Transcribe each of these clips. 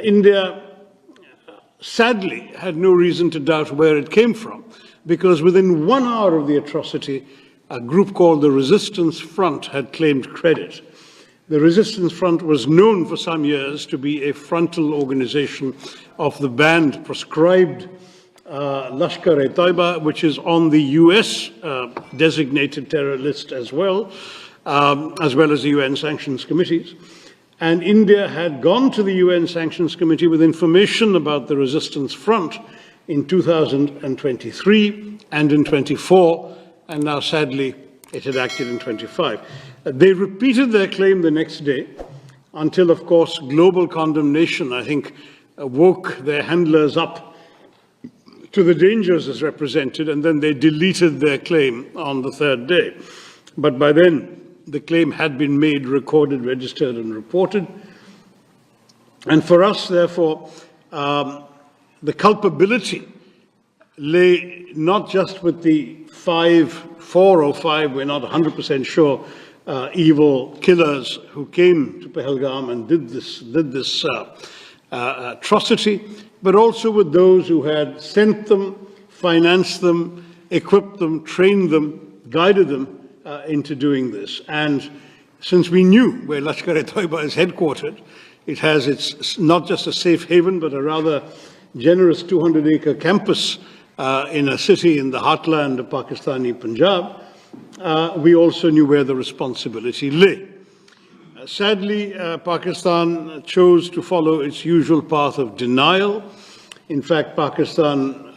India sadly had no reason to doubt where it came from, because within 1 hour of the atrocity, a group called the Resistance Front had claimed credit. The Resistance Front was known for some years to be a frontal organization of the banned proscribed Lashkar-e-Taiba, which is on the US designated terror list as well as the UN sanctions committees. And India had gone to the UN Sanctions Committee with information about the Resistance Front in 2023 and in 24, and now sadly it had acted in 25. They repeated their claim the next day until, of course, global condemnation, I think, woke their handlers up to the dangers as represented, and then they deleted their claim on the third day. But by then, the claim had been made, recorded, registered, and reported. And for us, therefore, the culpability lay not just with the 4 or 5, we're not 100% sure, evil killers who came to Pahalgam and did this atrocity, but also with those who had sent them, financed them, equipped them, trained them, guided them into doing this. And since we knew where Lashkar-e-Taiba is headquartered, it has its not just a safe haven, but a rather generous 200-acre campus in a city in the heartland of Pakistani Punjab. We also knew where the responsibility lay. Sadly, Pakistan chose to follow its usual path of denial. In fact, Pakistan,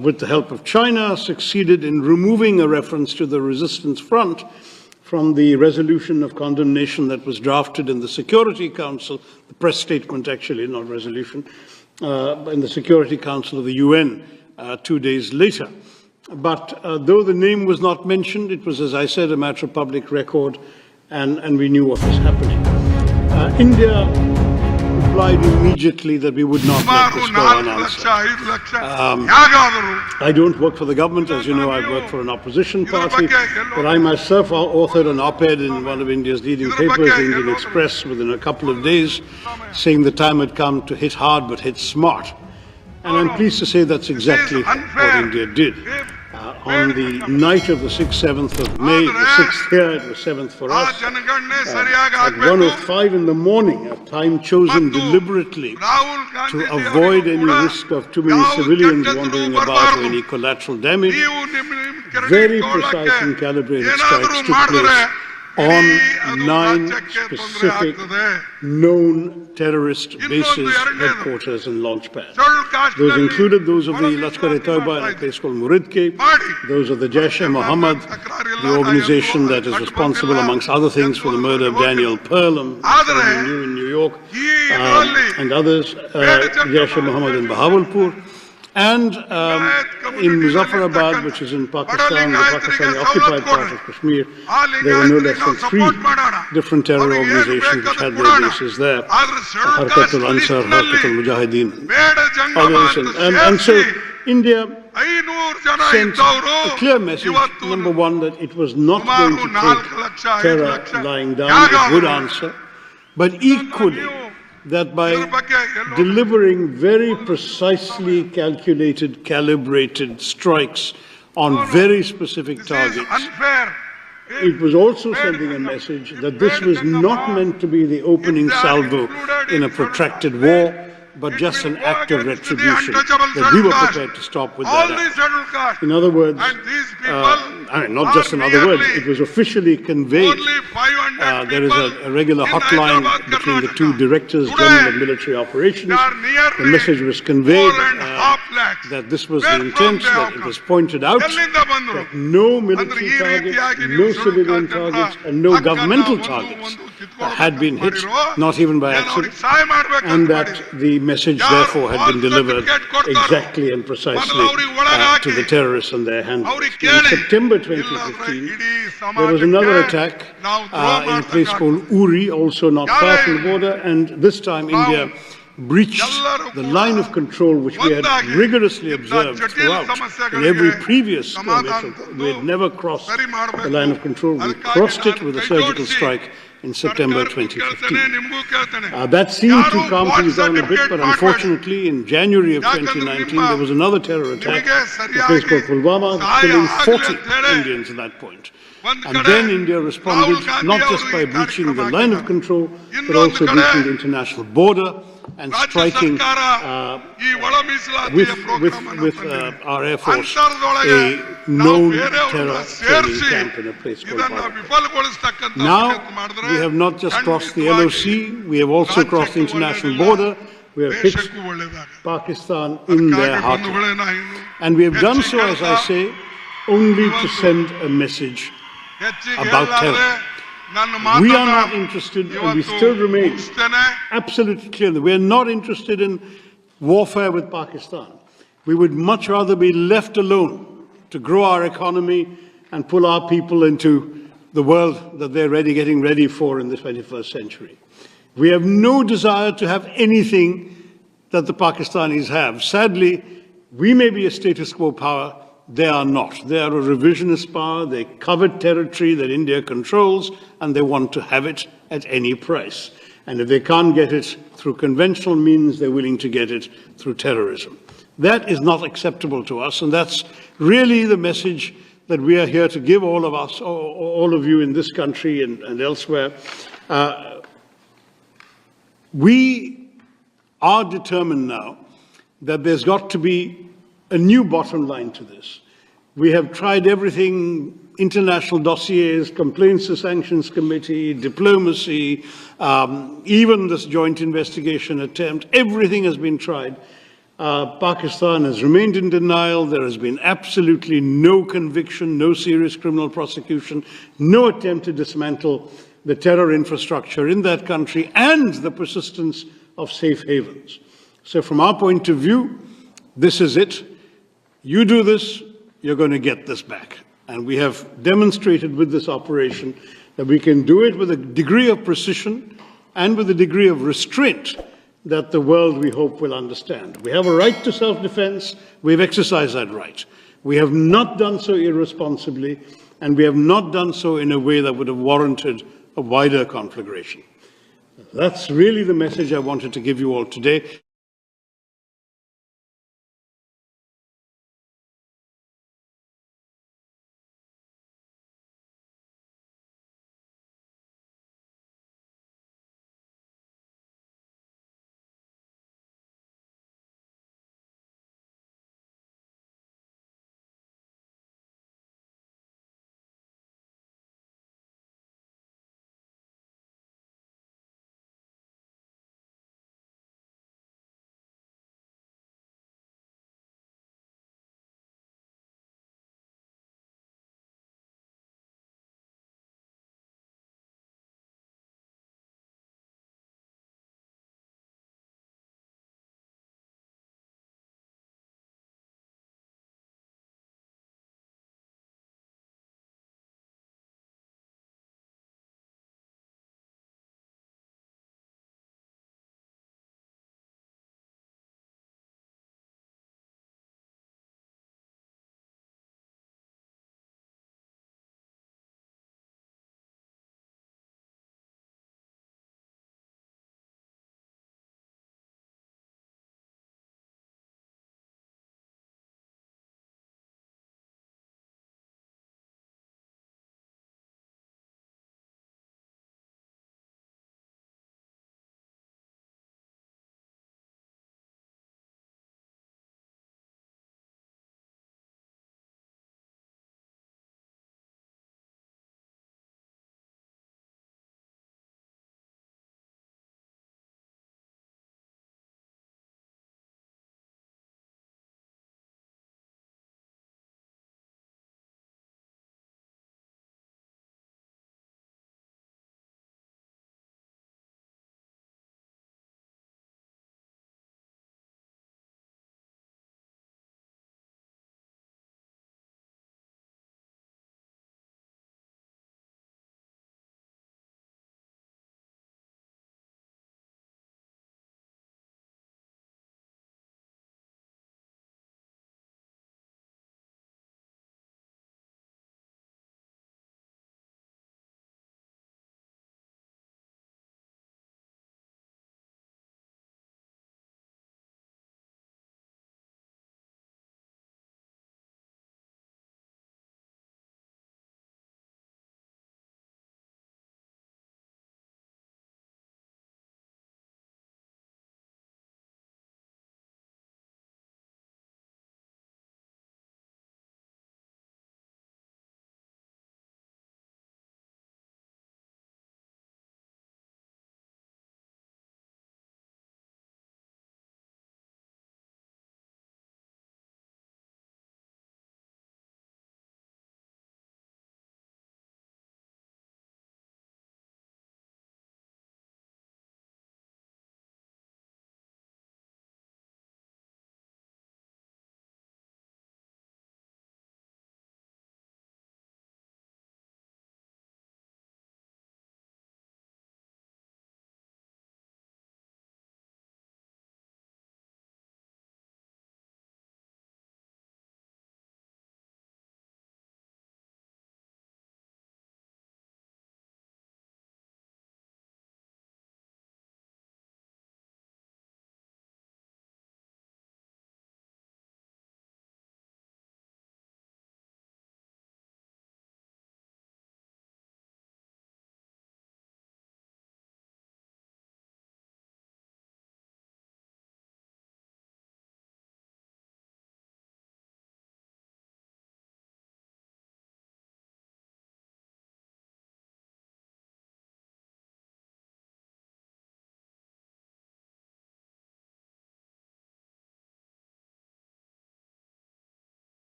with the help of China, succeeded in removing a reference to the Resistance Front from the resolution of condemnation that was drafted in the Security Council, the press statement actually, not resolution, in the Security Council of the UN 2 days later. But though the name was not mentioned, it was, as I said, a matter of public record, and we knew what was happening. India replied immediately that we would not let this go unanswered. I don't work for the government, as you know. I work for an opposition party, but I myself authored an op-ed in one of India's leading papers, the Indian Express, within a couple of days, saying the time had come to hit hard but hit smart. And I'm pleased to say that's exactly what India did. On the night of the 6th, 7th of May, the 6th here, it was 7th for us, at 1:05 in the morning, a time chosen deliberately to avoid any risk of too many civilians wandering about or any collateral damage, very precise and calibrated strikes took place on 9 specific known terrorist bases, headquarters, and launch pads. Those included those of the Lashkar-e-Taiba in a place called Muridke, those of the Jaish-e-Mohammed, the organization that is responsible, amongst other things, for the murder of Daniel Pearlham in New York, and others, Jaish-e-Mohammed in Bahawalpur, and in Muzaffarabad, which is in Pakistan, the Pakistani-occupied part of Kashmir, there were no less than 3 different terror organizations which had their bases there: Harkat al-Ansar, Harkat al-Mujahideen, others. And so India sent a clear message, number one, that it was not going to take terror lying down, it would answer, but equally that by delivering very precisely calculated, calibrated strikes on very specific targets, it was also sending a message that this was not meant to be the opening salvo in a protracted war, but just an act of retribution, that we were prepared to stop with that act. In other words, not just in other words, it was officially conveyed. There is a regular hotline between the 2 directors general of military operations. The message was conveyed that this was the intent, that it was pointed out that no military targets, no civilian targets, and no governmental targets had been hit, not even by accident, and that the message therefore had been delivered exactly and precisely to the terrorists and their handlers. In September 2015, there was another attack in a place called Uri, also not far from the border, and this time India breached the line of control which we had rigorously observed throughout. In every previous skirmish, we had never crossed the line of control. We crossed it with a surgical strike in September 2015. That seemed to calm things down a bit, but unfortunately in January of 2019 there was another terror attack in a place called Pulwama, killing 40 Indians at that point. And then India responded not just by breaching the line of control, but also breaching the international border and striking with our Air Force a known terror training camp in a place called Bidar. Now we have not just crossed the LOC, we have also crossed the international border. We have hit Pakistan in their heartland. And we have done so, as I say, only to send a message about terror. We are not interested, and we still remain absolutely clear that we are not interested in warfare with Pakistan. We would much rather be left alone to grow our economy and pull our people into the world that they're getting ready for in the 21st century. We have no desire to have anything that the Pakistanis have. Sadly, we may be a status quo power. They are not. They are a revisionist power. They covet territory that India controls, and they want to have it at any price. And if they can't get it through conventional means, they're willing to get it through terrorism. That is not acceptable to us, and that's really the message that we are here to give all of us, all of you in this country and elsewhere. We are determined now that there's got to be a new bottom line to this. We have tried everything, international dossiers, complaints to sanctions committee, diplomacy, even this joint investigation attempt, everything has been tried. Pakistan has remained in denial. There has been absolutely no conviction, no serious criminal prosecution, no attempt to dismantle the terror infrastructure in that country and the persistence of safe havens. So from our point of view, this is it. You do this, you're going to get this back. And we have demonstrated with this operation that we can do it with a degree of precision and with a degree of restraint that the world, we hope, will understand. We have a right to self-defense. We've exercised that right. We have not done so irresponsibly, and we have not done so in a way that would have warranted a wider conflagration. That's really the message I wanted to give you all today.